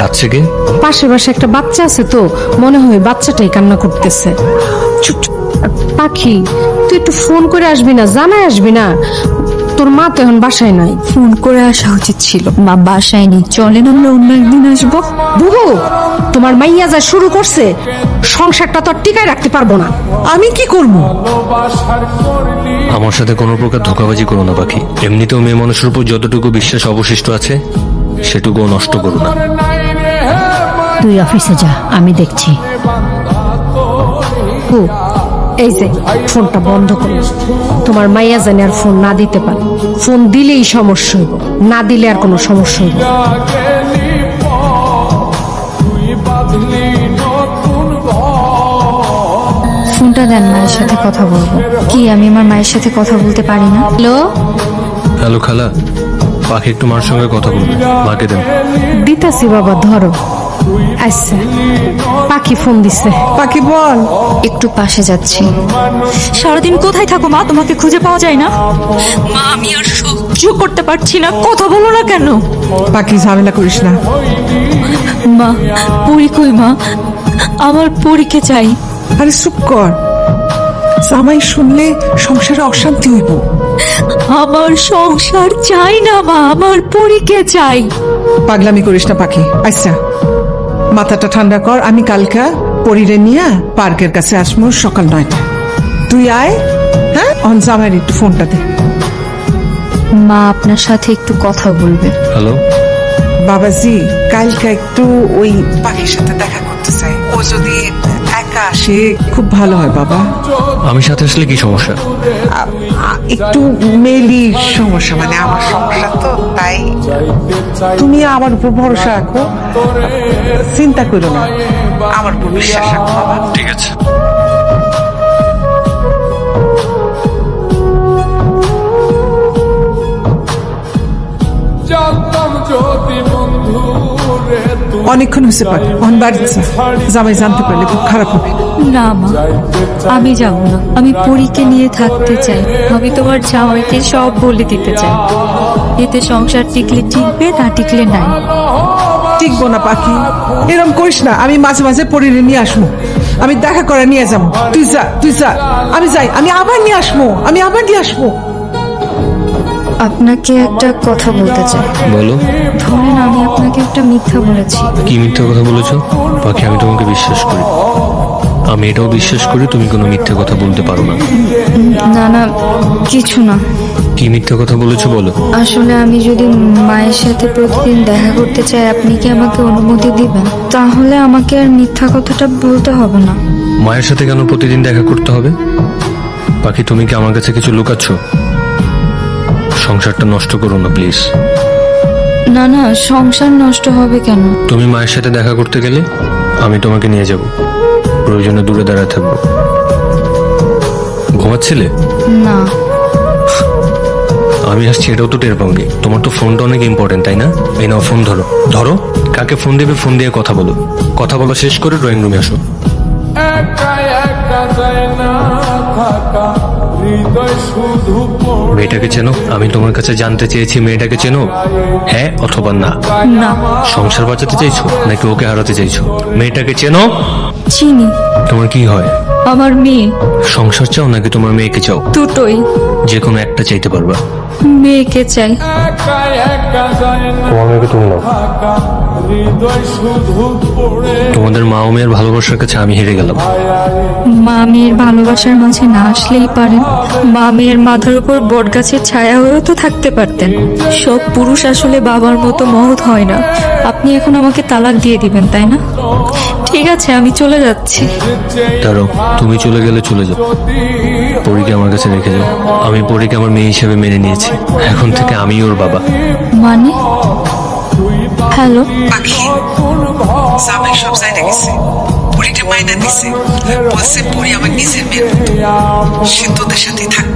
কাছে কে? পাশে পাশে একটা বাচ্চা আছে তো, মনে হয় বাচ্চাটাই কান্না করতেছে। পাখি, তুই একটু ফোন করে আসবি না, জানাই আসবি না? তোর মা তো এখন বাসায় নাই। ফোন করে আসা উচিত ছিল। মা বাসায় নেই, চলেন আমরা অন্য একদিন আসবো। বুবু, তোমার মাইয়া যা শুরু করছে, সংসারটা তো আর টিকায় রাখতে পারবো না। আমি কি করব? আমার সাথে কোনো প্রকার ধোঁকাবাজি করো না পাখি। এমনিতেও মেয়ে মানুষের উপর যতটুকু বিশ্বাস অবশিষ্ট আছে সেটুকুও নষ্ট করো না। তুই অফিসে যা, আমি দেখছি। এই যে ফোনটা বন্ধ করো। তোমার মাইয়া জানি আর ফোন না দিতে পারে। ফোন দিলেই সমস্যা হইব, না দিলে আর কোনো সমস্যা হইব। ফোনটা দেন, মায়ের সাথে কথা বলবো। কি আমি আমার মায়ের সাথে কথা বলতে পারি না? হ্যালো হ্যালো খালা, পাখি একটু মার সঙ্গে কথা বলবে, মাকে দেন। দিতাছি বাবা, ধরো। আচ্ছা, পাখি ফোন দিছে। পাখি বল। একটু পাশে যাচ্ছি। সারাদিন কোথায় থাকো মা? তোমাকে খুঁজে পাওয়া যায় না। মা আমি আর সহ্য করতে পারছি না, কথা বলো না কেন? পাখি ঝামেলা করিস না। মা পরি কই? মা আমার পরীকে চাই। আরে চুপ কর, জামাই শুনলে সংসারে অশান্তি হইব। আমার সংসার চাই না মা, আমার পরীকে চাই। পাগলামি করিস না পাখি। আচ্ছা মাথাটা ঠান্ডা কর, আমি কালকা পরিরে নিয়ে পার্কের কাছে আসবো সকাল 9টা। তুই আয়। হ্যাঁ, অন জামাইয়ের একটু ফোনটা দে। মা আপনার সাথে একটু কথা বলবে। হ্যালো বাবাজি, কালকা একটু ওই পাখির সাথে দেখা করতে চাই। ও যদি একা আসে খুব ভালো হয় বাবা। আমি সাথে আসলে কি সমস্যা? একটু মেলি সমস্যা, মানে আমার সমস্যা তো, তাই তুমি আমার উপর ভরসা রাখো, চিন্তা করো না, আমার উপর বিশ্বাস রাখো বাবা। ঠিক আছে। অনেকক্ষণ হয়েছে পারে, অন বাড়িতে জামাই জানতে পারলে খুব খারাপ হবে। না মা, আমি যাব না। আমি পরীকে নিয়ে থাকতে চাই। আমি তোমার জামাইকে সব বলে দিতে চাই। এতে সংসার টিকলে টিকবে, না টিকলে নাই। টিকবো না পাখি, এরকম করিস না। আমি মাঝে মাঝে পরিরে নিয়ে আসবো, আমি দেখা করে নিয়ে যাবো। তুই যা, তুই যা, আমি যাই, আমি আবার নিয়ে আসবো, আমি আবার নিয়ে আসবো। আপনাকে একটা কথা বলতে চাই। বলো। ধরেন আমি আপনাকে একটা মিথ্যা বলেছি। কি মিথ্যা কথা বলেছো? পাখি, আমি তোমাকে বিশ্বাস করি। আমি এটাও বিশ্বাস করি তুমি কোনো মিথ্যা কথা বলতে পারো না। না না, কিছু না। কি মিথ্যা কথা বলেছো বলো। আসলে আমি যদি মায়ের সাথে প্রতিদিন দেখা করতে চাই, আপনি কি আমাকে অনুমতি দিবেন? তাহলে আমাকে আর মিথ্যা কথাটা বলতে হবে না। মায়ের সাথে কেন প্রতিদিন দেখা করতে হবে? পাখি, তুমি কি আমার কাছে কিছু লুকাচ্ছ? সংসারটা নষ্ট করো না প্লিজ। না না, সংসার নষ্ট হবে কেন? তুমি মায়ের সাথে দেখা করতে গেলে আমি তোমাকে নিয়ে যাব, প্রয়োজনে দূরে দাঁড়ায় থাকবো। ঘুমাচ্ছিলে? না। আমি আসছি এটাও তো টের পাওনি। তোমার তো ফোনটা অনেক ইম্পর্টেন্ট, তাই না? এই নাও ফোন, ধরো। ধরো, কাকে ফোন দেবে ফোন দিয়ে কথা বলো। কথা বলা শেষ করে ড্রয়িং রুমে আসো। মেয়েটাকে চেনো? আমি তোমার কাছে জানতে চেয়েছি মেয়েটাকে চেনো, হ্যাঁ অথবা না? না। সংসার বাঁচাতে চাইছো নাকি ওকে হারাতে চাইছো? মেয়েটাকে চেনো? চিনি। তোমার কি হয়? আমার মেয়ে। সংসার চাও নাকি তোমার মেয়েকে চাও? দুটোই। যে কোনো একটা চাইতে পারবা। মেয়েকে চাই। তোমার মেয়েকে তুমি নাও। তোমাদের মা ও মেয়ের ভালোবাসার কাছে আমি হেরে গেলাম। মা মেয়ের ভালোবাসার মাঝে না আসলেই পারেন। মা মেয়ের মাথার উপর বটগাছের ছায়া হয়েও তো থাকতে পারতেন। সব পুরুষ আসলে বাবার মতো মহৎ হয় না। আপনি এখন আমাকে তালাক দিয়ে দিবেন, তাই না? ঠিক আছে, আমি চলে যাচ্ছি। ধরো, তুমি চলে গেলে চলে যাও, পরীকে আমার কাছে রেখে যাও। আমি পরীকে আমার মেয়ে হিসেবে মেনে নিয়েছি, এখন থেকে আমি ওর বাবা। মানে? হ্যালো পাখি, জামাই সব জায়গা গেছে, পরিটা মাইনা দিছে, বলছে পরি আমার নিজের মেয়ের মতো, সে তোদের সাথে থাকবে।